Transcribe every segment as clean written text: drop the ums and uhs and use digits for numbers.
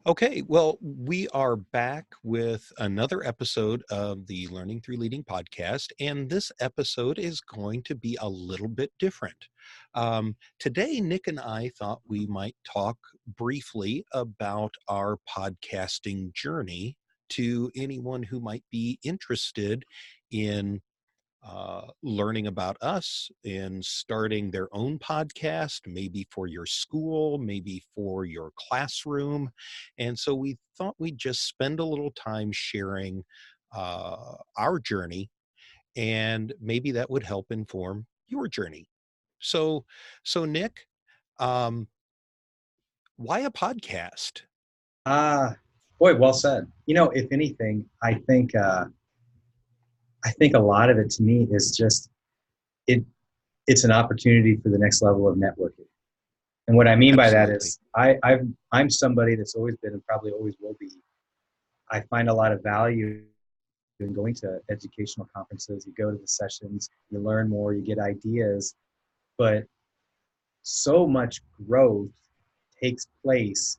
Okay, well, we are back with another episode of the Learning Through Leading podcast, and this episode is going to be a little bit different. Today, Nick and I thought we might talk briefly about our podcasting journey to anyone who might be interested in learning about us and starting their own podcast, maybe for your school, maybe for your classroom. And so we thought we'd just spend a little time sharing our journey, and maybe that would help inform your journey. So, so Nick, um, why a podcast? Ah, boy, well said. If anything, I think a lot of it to me is just it. It's an opportunity for the next level of networking. And what I mean by that Absolutely. is, I'm somebody that's always been and probably always will be. I find a lot of value in going to educational conferences. You go to the sessions, you learn more, you get ideas, but so much growth takes place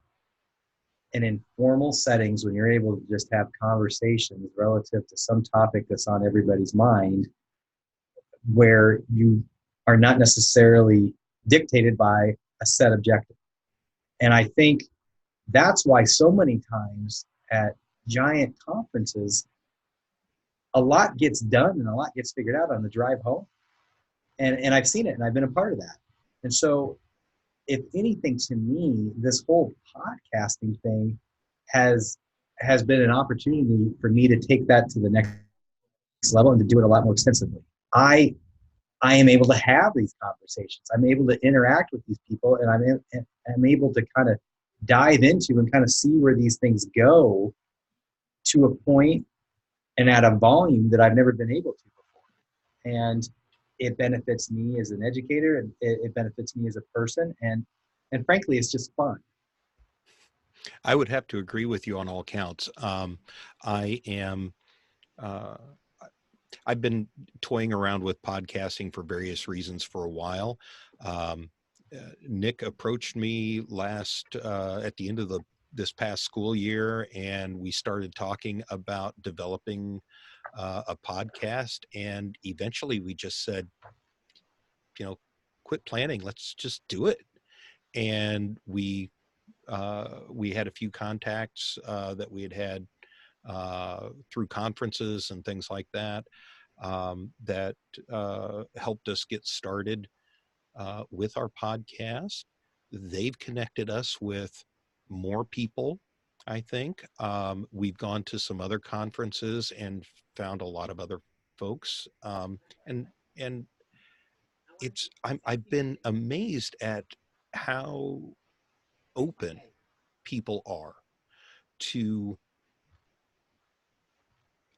in informal settings when you're able to just have conversations relative to some topic that's on everybody's mind, where you are not necessarily dictated by a set objective. And I think that's why so many times at giant conferences, a lot gets done and a lot gets figured out on the drive home. And I've seen it and I've been a part of that. And so, if anything, to me, this whole podcasting thing has has been an opportunity for me to take that to the next level and to do it a lot more extensively. I am able to have these conversations. I'm able to interact with these people, and I'm able to kind of dive into and kind of see where these things go to a point and at a volume that I've never been able to before. And it benefits me as an educator, and it benefits me as a person, and frankly, it's just fun. I would have to agree with you on all counts. I am. Uh, I've been toying around with podcasting for various reasons for a while. Um, Nick approached me last at the end of this past school year, and we started talking about developing a podcast. And eventually, we just said, you know, quit planning. Let's just do it. And we had a few contacts that we had through conferences and things like that that helped us get started with our podcast. They've connected us with more people, I think. We've gone to some other conferences and found a lot of other folks. And and I've been amazed at how open people are to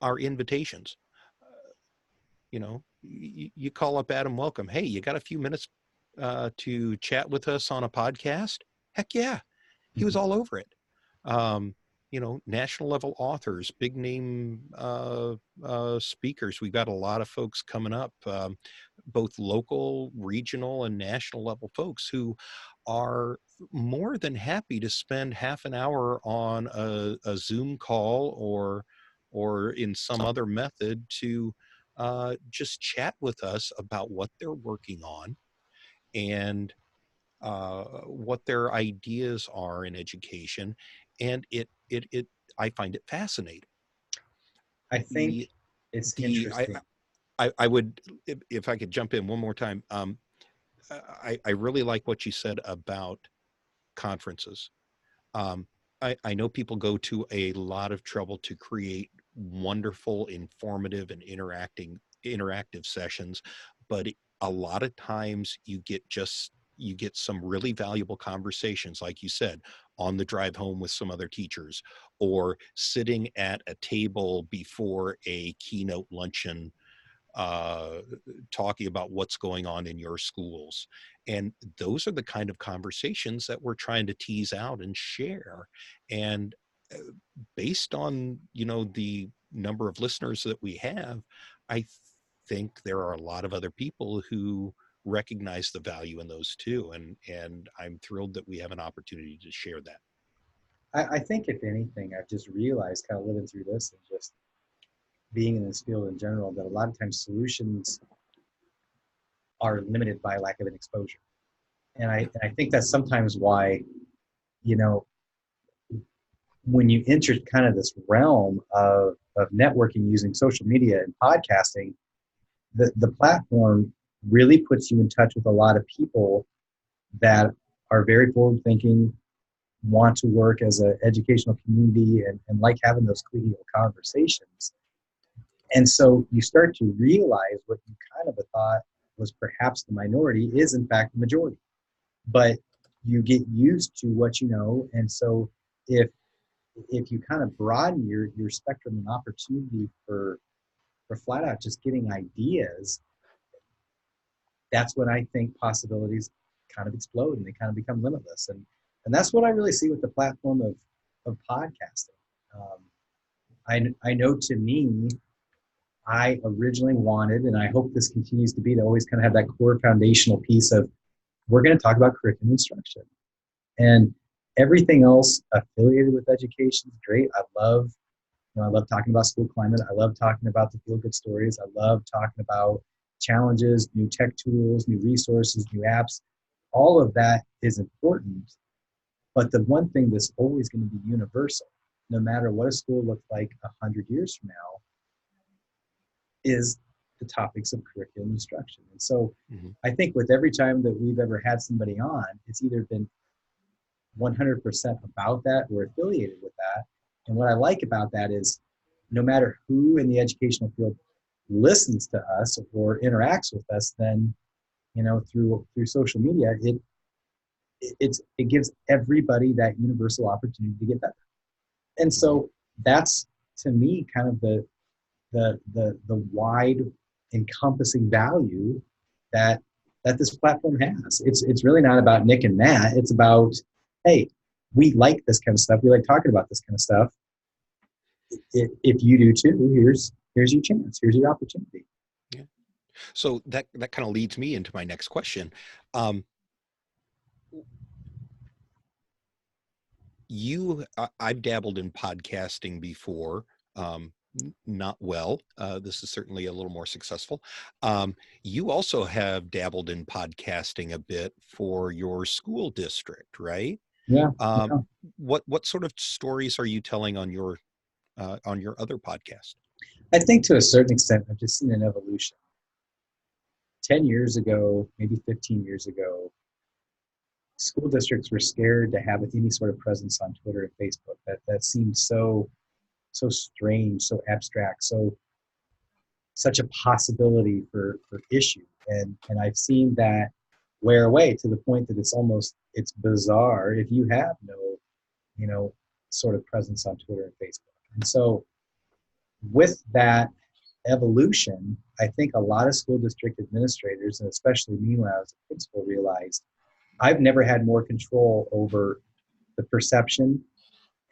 our invitations. You call up Adam Welcome. Hey, you got a few minutes to chat with us on a podcast? Heck yeah. He was all over it. Um, national level authors, big name speakers. We've got a lot of folks coming up, both local, regional, and national level folks who are more than happy to spend half an hour on a Zoom call or in some other method to just chat with us about what they're working on and what their ideas are in education. And I find it fascinating. I think The, it's the, interesting. I would, if I could jump in one more time. I really like what you said about conferences. Um, I know people go to a lot of trouble to create wonderful, informative, and interactive sessions, but a lot of times you get some really valuable conversations, like you said, on the drive home with some other teachers, or sitting at a table before a keynote luncheon uh, talking about what's going on in your schools. And those are the kind of conversations that we're trying to tease out and share. And uh, based on, the number of listeners that we have, I think there are a lot of other people who recognize the value in those too. And I'm thrilled that we have an opportunity to share that. I think if anything, I've just realized kind of living through this and just being in this field in general, that a lot of times solutions are limited by lack of an exposure. And I think that's sometimes why, you know, when you enter kind of this realm of networking using social media and podcasting, the platform really puts you in touch with a lot of people that are very forward thinking, want to work as an educational community, and like having those collegial conversations. And so you start to realize what you kind of thought was perhaps the minority is in fact the majority. But you get used to what you know. And so if you kind of broaden your spectrum and opportunity for flat out just getting ideas, that's when I think possibilities kind of explode and they kind of become limitless. And that's what I really see with the platform of podcasting. I know to me, I originally wanted, and I hope this continues to be, to always kind of have that core foundational piece of, we're going to talk about curriculum instruction. And everything else affiliated with education is great. I love talking about school climate. I love talking about the feel good stories. I love talking about challenges, new tech tools, new resources, new apps. All of that is important. But the one thing that's always going to be universal, no matter what a school looks like 100 years from now, is the topics of curriculum instruction. And so I think with every time that we've ever had somebody on, it's either been 100% about that or affiliated with that. And what I like about that is no matter who in the educational field listens to us or interacts with us, then, through social media, it gives everybody that universal opportunity to get better. And so that's, to me, kind of the wide encompassing value that this platform has. It's really not about Nick and Matt. It's about, hey, we like this kind of stuff. We like talking about this kind of stuff. If you do too, here's your chance. Here's your opportunity. Yeah. So that kind of leads me into my next question. I've dabbled in podcasting before. Not well. This is certainly a little more successful. You also have dabbled in podcasting a bit for your school district, right? Yeah. What sort of stories are you telling on your other podcast? I think to a certain extent, I've just seen an evolution. 10 years ago, maybe 15 years ago, school districts were scared to have any sort of presence on Twitter and Facebook. That seemed so strange, so abstract, such a possibility for issue. And I've seen that wear away to the point that it's bizarre if you have no sort of presence on Twitter and Facebook. And so with that evolution, I think a lot of school district administrators, and especially me when I was a principal, realized I've never had more control over the perception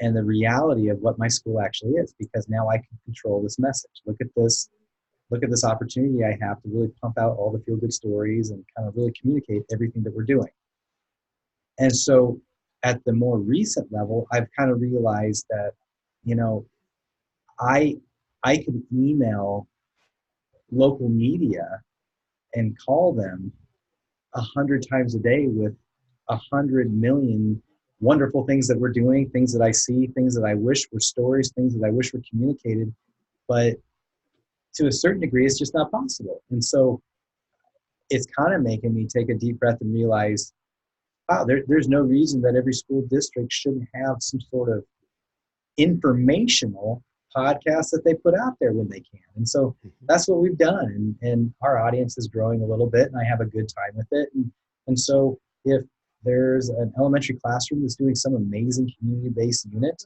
and the reality of what my school actually is, because now I can control this message. Look at this opportunity I have to really pump out all the feel-good stories and kind of really communicate everything that we're doing. And so at the more recent level, I've kind of realized that, I could email local media and call them 100 times a day with 100 million wonderful things that we're doing, things that I see, things that I wish were stories, things that I wish were communicated. But to a certain degree, it's just not possible. And so it's kind of making me take a deep breath and realize, wow, there's no reason that every school district shouldn't have some sort of informational podcast that they put out there when they can. And so that's what we've done. And our audience is growing a little bit, and I have a good time with it. And so if there's an elementary classroom that's doing some amazing community-based unit,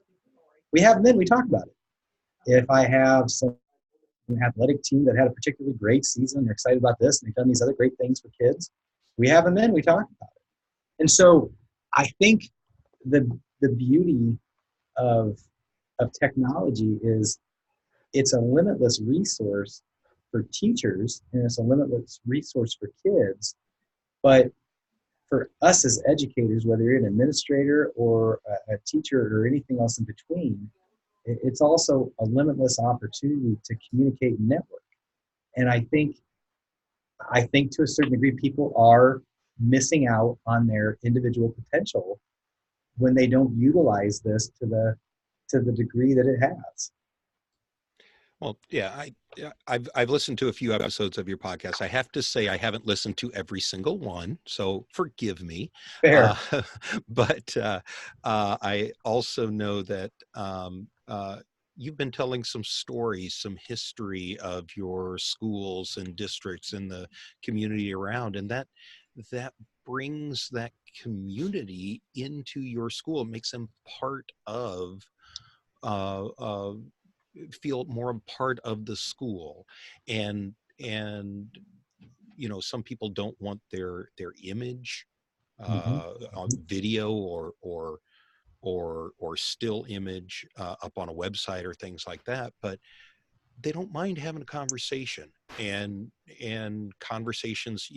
we have them in, we talk about it. If I have some athletic team that had a particularly great season, they're excited about this, and they've done these other great things for kids, we have them in, we talk about it. And so I think the beauty of technology is it's a limitless resource for teachers and it's a limitless resource for kids. But for us as educators, whether you're an administrator or a teacher or anything else in between, it's also a limitless opportunity to communicate and network. And I think to a certain degree, people are missing out on their individual potential when they don't utilize this to the degree that it has. Well, yeah, I've listened to a few episodes of your podcast. I have to say I haven't listened to every single one, so forgive me. Uh, Fair. but I also know that you've been telling some stories, some history of your schools and districts and the community around, and that brings that community into your school. It makes them part of uh, uh, feel more a part of the school, and some people don't want their image Hmm. on video or still image up on a website or things like that, but they don't mind having a conversation, and conversations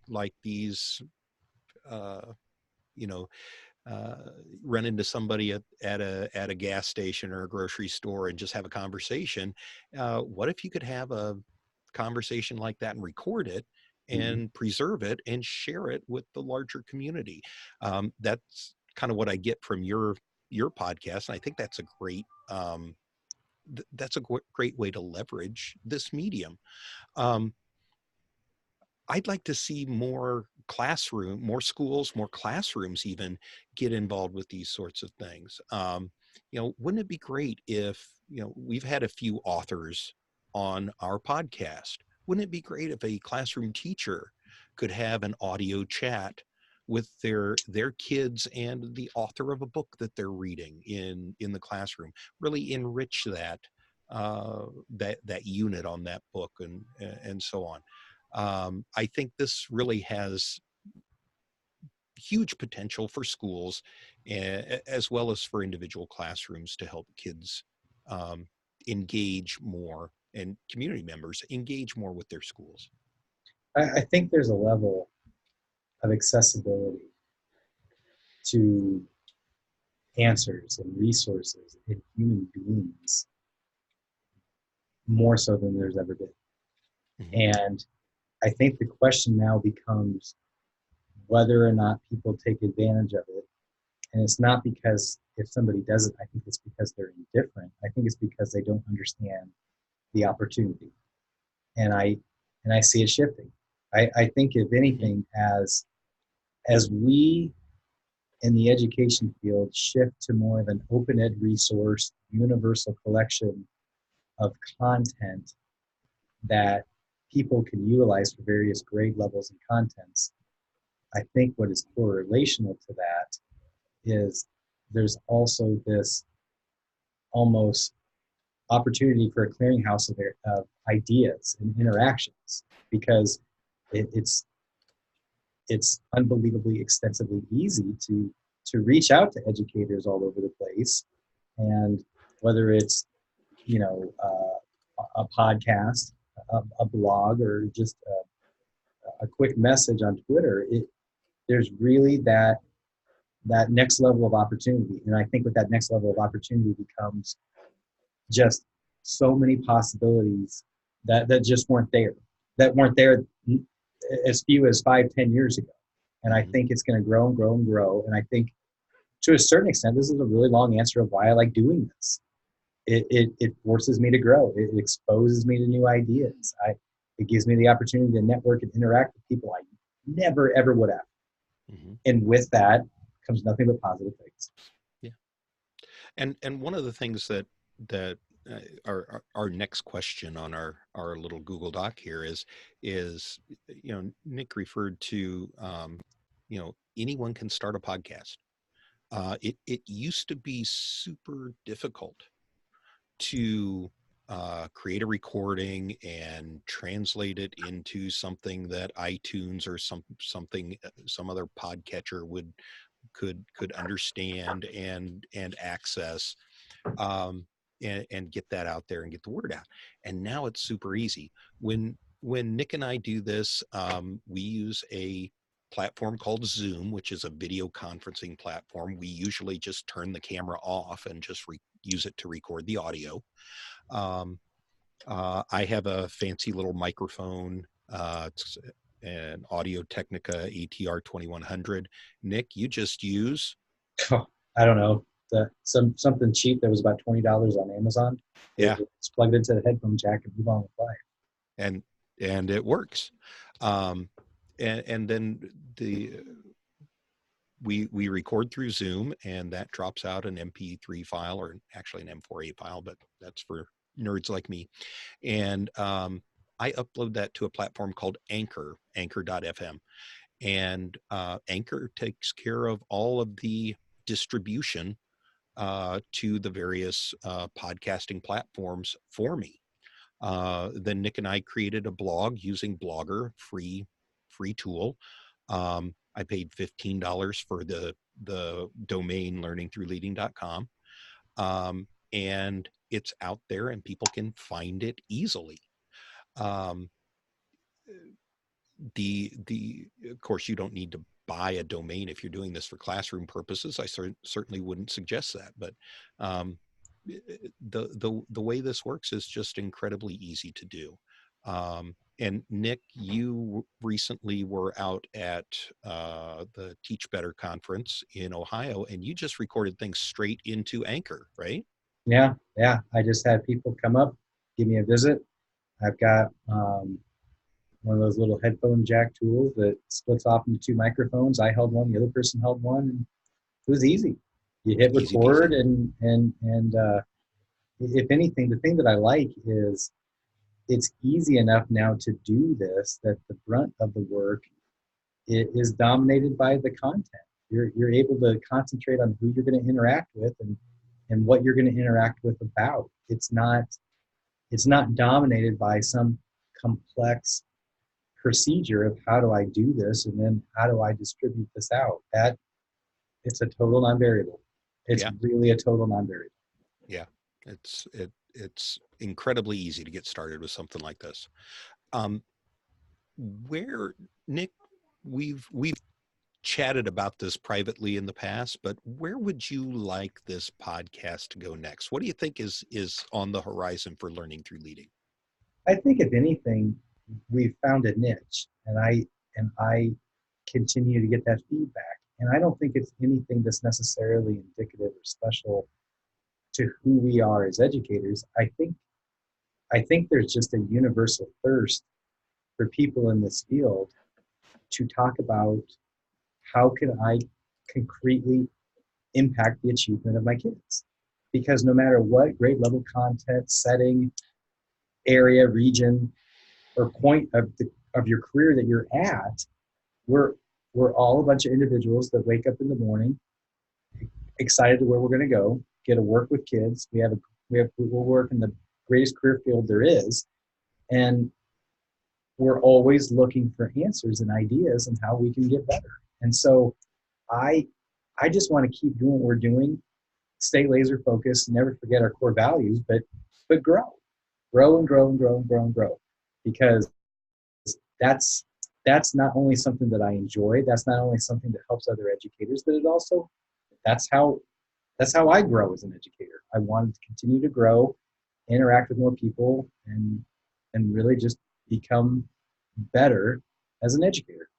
like these, uh you know uh, run into somebody at a gas station or a grocery store and just have a conversation. What if you could have a conversation like that and record it Hmm. and preserve it and share it with the larger community? That's kind of what I get from your podcast, and I think that's a great way to leverage this medium. Um, I'd like to see more schools, more classrooms even get involved with these sorts of things. Wouldn't it be great if, we've had a few authors on our podcast. Wouldn't it be great if a classroom teacher could have an audio chat with their kids and the author of a book that they're reading in the classroom? Really enrich that unit on that book, and so on. I think this really has huge potential for schools, as well as for individual classrooms, to help kids um, engage more, and community members engage more with their schools. I think there's a level of accessibility to answers and resources in human beings more so than there's ever been. Mhm. And I think the question now becomes whether or not people take advantage of it. And it's not because if somebody doesn't, I think it's because they're indifferent. I think it's because they don't understand the opportunity. And I see it shifting. I think if Mhm. anything, as we in the education field shift to more of an open ed resource, universal collection of content that people can utilize for various grade levels and contents, I think what is correlational to that is there's also this almost opportunity for a clearinghouse of ideas and interactions because it's unbelievably extensively easy to reach out to educators all over the place, and whether it's a podcast, a blog, or just a quick message on Twitter, there's really that next level of opportunity. And I think with that next level of opportunity becomes just so many possibilities that just weren't there as few as 5-10 years ago. And I Mhm. think it's going to grow and grow and grow. And I think to a certain extent, this is a really long answer of why I like doing this. It forces me to grow. It exposes me to new ideas. It gives me the opportunity to network and interact with people I never ever would have. Mhm. And with that comes nothing but positive things. Yeah. And one of the things that our next question on our little Google Doc here is Nick referred to, anyone can start a podcast. It used to be super difficult to create a recording and translate it into something that iTunes or some other podcatcher could understand and access, um, and get that out there and get the word out. And now it's super easy. When Nick and I do this, we use platform called Zoom, which is a video conferencing platform. We usually just turn the camera off and just use it to record the audio. Um, I have a fancy little microphone. It's an Audio Technica ATR 2100. Nick, you just use? I don't know, something cheap that was about $20 on Amazon. Yeah. It's plugged into the headphone jack and move on with life. And it works. And then we record through Zoom, and that drops out an MP3 file, or actually an M4A file, but that's for nerds like me. And I upload that to a platform called Anchor, Anchor.fm. And Anchor takes care of all of the distribution to the various podcasting platforms for me. Then Nick and I created a blog using Blogger, free tool. I paid $15 for the domain learningthroughleading.com. And it's out there and people can find it easily. Um, of course, you don't need to buy a domain if you're doing this for classroom purposes. I certainly wouldn't suggest that, but the way this works is just incredibly easy to do. And Nick, you recently were out at the Teach Better conference in Ohio, and you just recorded things straight into Anchor, right? Yeah. I just had people come up, give me a visit. I've got one of those little headphone jack tools that splits off into two microphones. I held one, the other person held one, and it was easy. You hit Easy record, peasy. and if anything, the thing that I like is it's easy enough now to do this that the brunt of the work is dominated by the content. You're able to concentrate on who you're going to interact with and what you're going to interact with about. It's not dominated by some complex procedure of how do I do this and then how do I distribute this out. That it's a total non-variable. It's Yeah. really a total non-variable. Yeah. It's incredibly easy to get started with something like this. Where, Nick, we've chatted about this privately in the past, but where would you like this podcast to go next? What do you think is on the horizon for Learning Through Leading? I think if anything, we've found a niche, and I continue to get that feedback. And I don't think it's anything that's necessarily indicative or special to who we are as educators. I think there's just a universal thirst for people in this field to talk about how can I concretely impact the achievement of my kids. Because no matter what grade level, content, setting, area, region, or point of your career that you're at, we're all a bunch of individuals that wake up in the morning excited to where we're going to go, get to work with kids. We'll work in the greatest career field there is, and we're always looking for answers and ideas and how we can get better. And so I just want to keep doing what we're doing, stay laser focused, never forget our core values, but grow and grow and grow and grow and grow, because that's not only something that I enjoy, that's not only something that helps other educators, but it also that's how I grow as an educator. I wanted to continue to grow, interact with more people, and really just become better as an educator.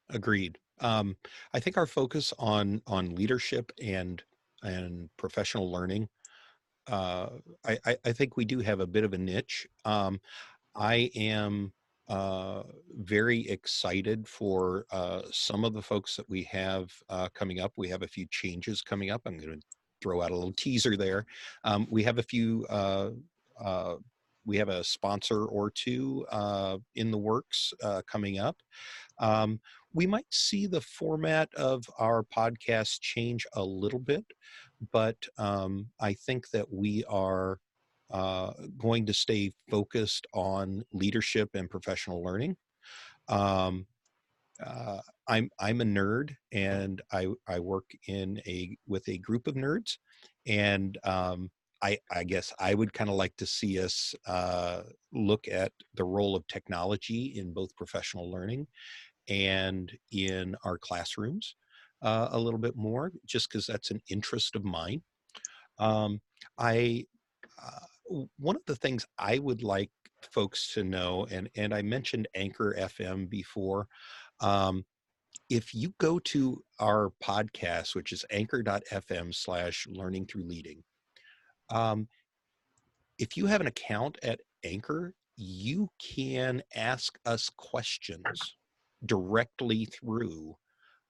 Agreed. I think our focus on leadership and professional learning, uh, I think we do have a bit of a niche. I am very excited for some of the folks that we have coming up. We have a few changes coming up. I'm going to throw out a little teaser there. We have a few. We have a sponsor or two in the works coming up. Um, we might see the format of our podcast change a little bit, but I think that we are going to stay focused on leadership and professional learning. Um, I'm a nerd, and I work with a group of nerds, and I guess I would kind of like to see us look at the role of technology in both professional learning and in our classrooms a little bit more, just because that's an interest of mine. Um, I One of the things I would like folks to know, and I mentioned Anchor FM before. Um, if you go to our podcast, which is anchor.fm/learning through leading, um, if you have an account at Anchor, you can ask us questions directly through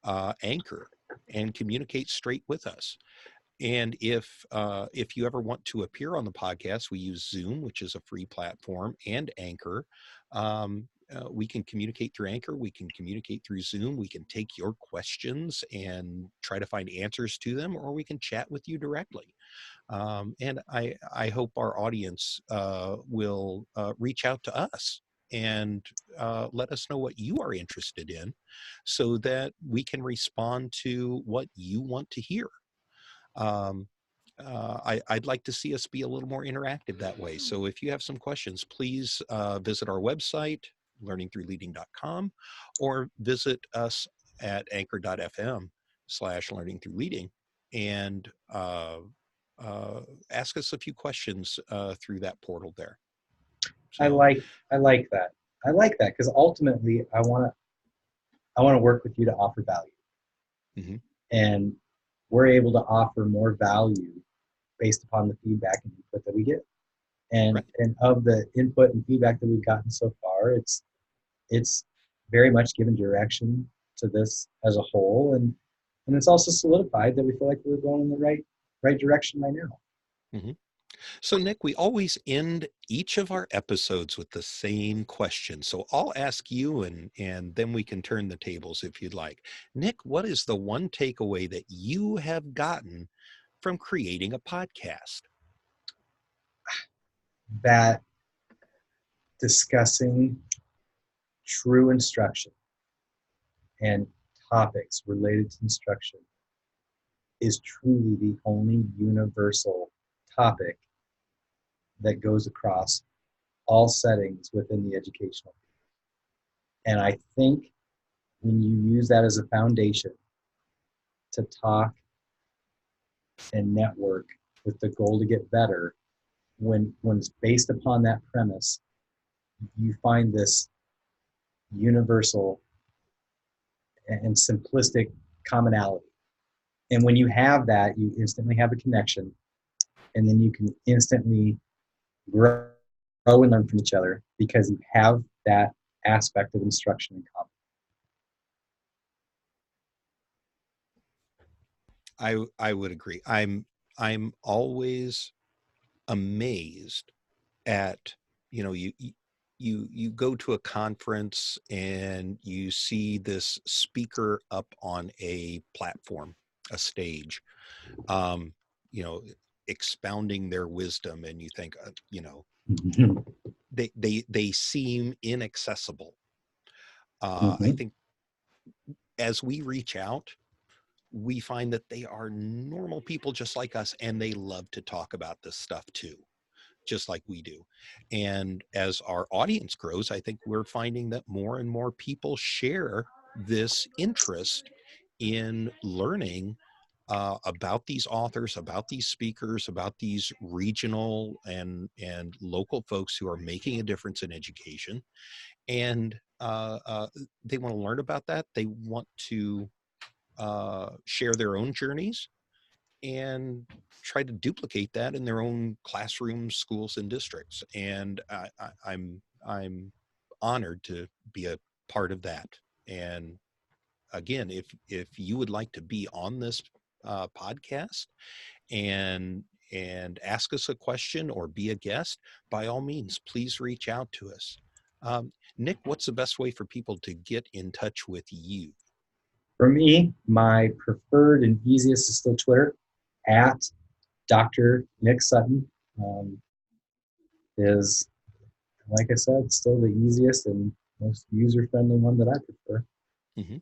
Anchor and communicate straight with us. And if you ever want to appear on the podcast, we use Zoom, which is a free platform, and Anchor. We can communicate through Anchor. We can communicate through Zoom. We can take your questions and try to find answers to them, or we can chat with you directly. And I hope our audience will reach out to us and let us know what you are interested in so that we can respond to what you want to hear. Um, I'd like to see us be a little more interactive that way. So if you have some questions, please visit our website, learningthroughleading.com, or visit us at anchor.fm/learningthroughleading and ask us a few questions through that portal there. I So, like I like that. I like that because ultimately I want to work with you to offer value, mhm, and we're able to offer more value based upon the feedback and input that we get. And right. and of the input and feedback that we've gotten so far, it's very much given direction to this as a whole, and it's also solidified that we feel like we're going in the right direction right now. Mhm. So, Nick, we always end each of our episodes with the same question. So I'll ask you, and then we can turn the tables if you'd like. Nick, what is the one takeaway that you have gotten from creating a podcast? That discussing true instruction and topics related to instruction is truly the only universal topic that goes across all settings within the educational field. And I think when you use that as a foundation to talk and network with the goal to get better, when it's based upon that premise, you find this universal and simplistic commonality. And when you have that, you instantly have a connection, and then you can instantly grow and learn from each other because you have that aspect of instruction in common. I would agree. I'm always amazed at, you go to a conference and you see this speaker up on a platform, a stage, um, you know, expounding their wisdom, and you think, they seem inaccessible. I Mhm. think as we reach out, we find that they are normal people just like us, and they love to talk about this stuff too, just like we do. And as our audience grows, I think we're finding that more and more people share this interest in learning about these authors, about these speakers, about these regional and local folks who are making a difference in education. And they want to learn about that. They want to share their own journeys and try to duplicate that in their own classrooms, schools, and districts. And I'm honored to be a part of that. And again, if you would like to be on this podcast and ask us a question or be a guest, by all means, please reach out to us. Nick, what's the best way for people to get in touch with you? For me, my preferred and easiest is still Twitter at Dr. Nick Sutton. Is, like I said, still the easiest and most user-friendly one that I prefer. Mm-hmm.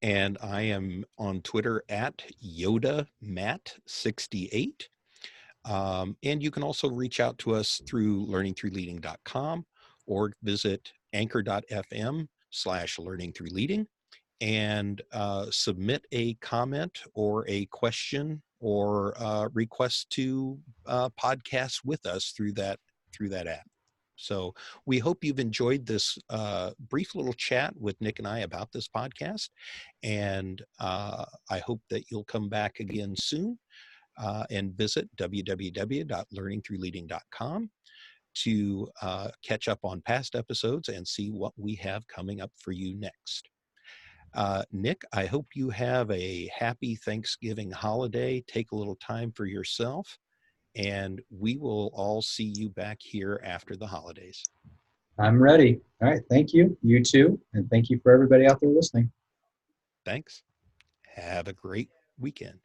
And I am on Twitter at YodaMatt68. And you can also reach out to us through learningthroughleading.com or visit anchor.fm learning through leading, and submit a comment or a question or request to podcast with us through that app. So we hope you've enjoyed this brief little chat with Nick and I about this podcast, and I hope that you'll come back again soon and visit www.learningthroughleading.com to catch up on past episodes and see what we have coming up for you next. Nick, I hope you have a happy Thanksgiving holiday. Take a little time for yourself, and we will all see you back here after the holidays. I'm ready. All right. Thank you. You too. And thank you for everybody out there listening. Thanks. Have a great weekend.